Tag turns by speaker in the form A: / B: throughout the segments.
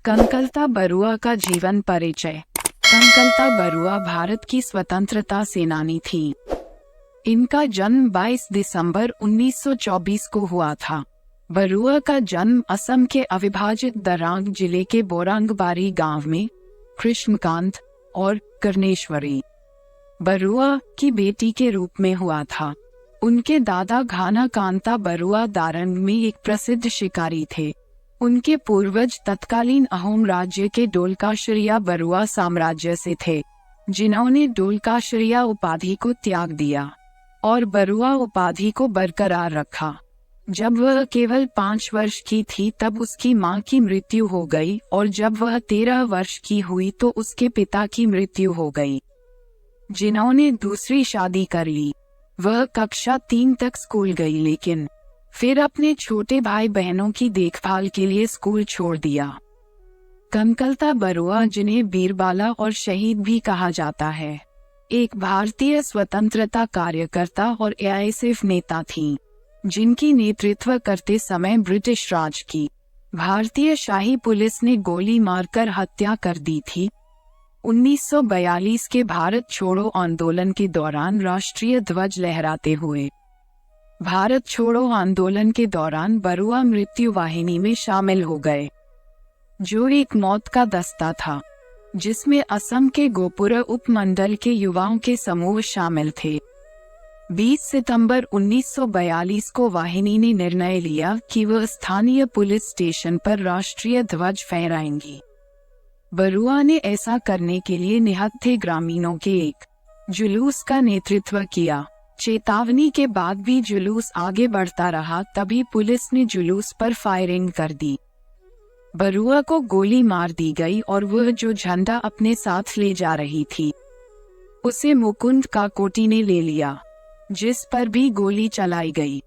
A: कनकलता बरुआ का जीवन परिचय। कनकलता बरुआ भारत की स्वतंत्रता सेनानी थी। इनका जन्म 22 दिसंबर 1924 को हुआ था। बरुआ का जन्म असम के अविभाजित दरांग जिले के बोरंगबारी गांव में कृष्णकांत और कर्णेश्वरी बरुआ की बेटी के रूप में हुआ था। उनके दादा घाना कांता बरुआ दारंग में एक प्रसिद्ध शिकारी थे। उनके पूर्वज तत्कालीन अहोम राज्य के डोलकाशरिया बरुआ साम्राज्य से थे, जिन्होंने डोलकाशरिया उपाधि को त्याग दिया और बरुआ उपाधि को बरकरार रखा। जब वह केवल 5 वर्ष की थी तब उसकी मां की मृत्यु हो गई और जब वह 13 वर्ष की हुई तो उसके पिता की मृत्यु हो गई, जिन्होंने दूसरी शादी कर ली। वह कक्षा 3 तक स्कूल गई लेकिन फिर अपने छोटे भाई बहनों की देखभाल के लिए स्कूल छोड़ दिया। कनकलता बरुआ, जिन्हें बीरबाला और शहीद भी कहा जाता है, एक भारतीय स्वतंत्रता कार्यकर्ता और एआईएसएफ नेता थीं, जिनकी नेतृत्व करते समय ब्रिटिश राज की भारतीय शाही पुलिस ने गोली मारकर हत्या कर दी थी। 1942 के भारत छोड़ो आंदोलन के दौरान राष्ट्रीय ध्वज लहराते हुए भारत छोड़ो आंदोलन के दौरान बरुआ मृत्यु वाहिनी में शामिल हो गए, जो एक मौत का दस्ता था, जिसमें असम के गोपुर उपमंडल के युवाओं के समूह शामिल थे। 20 सितंबर 1942 को वाहिनी ने निर्णय लिया कि वह स्थानीय पुलिस स्टेशन पर राष्ट्रीय ध्वज फहराएंगी। बरुआ ने ऐसा करने के लिए निहत्थे ग्रामीणों के एक जुलूस का नेतृत्व किया। चेतावनी के बाद भी जुलूस आगे बढ़ता रहा, तभी पुलिस ने जुलूस पर फायरिंग कर दी। बरुआ को गोली मार दी गई और वह जो झंडा अपने साथ ले जा रही थी उसे मुकुंद काकोटी ने ले लिया, जिस पर भी गोली चलाई गई।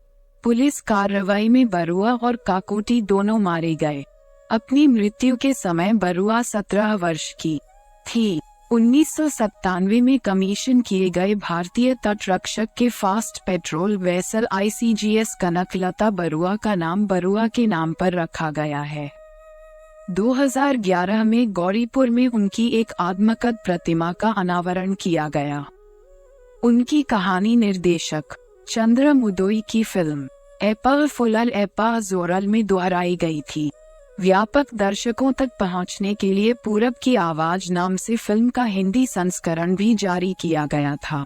A: पुलिस कार्रवाई में बरुआ और काकोटी दोनों मारे गए। अपनी मृत्यु के समय बरुआ 17 वर्ष की थी। 1997 में कमीशन किए गए भारतीय तटरक्षक के fast patrol vessel ICGS Kanaklata Barua का नाम बरुआ के नाम पर रखा गया है। 2011 में गौरीपुर में उनकी एक आत्मकथ प्रतिमा का अनावरण किया गया। उनकी कहानी निर्देशक चंद्र मुदोई की फिल्म एप्पल फुलल एप्पा जोरल में दोहराई गई थी। व्यापक दर्शकों तक पहुंचने के लिए पूरब की आवाज नाम से फिल्म का हिंदी संस्करण भी जारी किया गया था।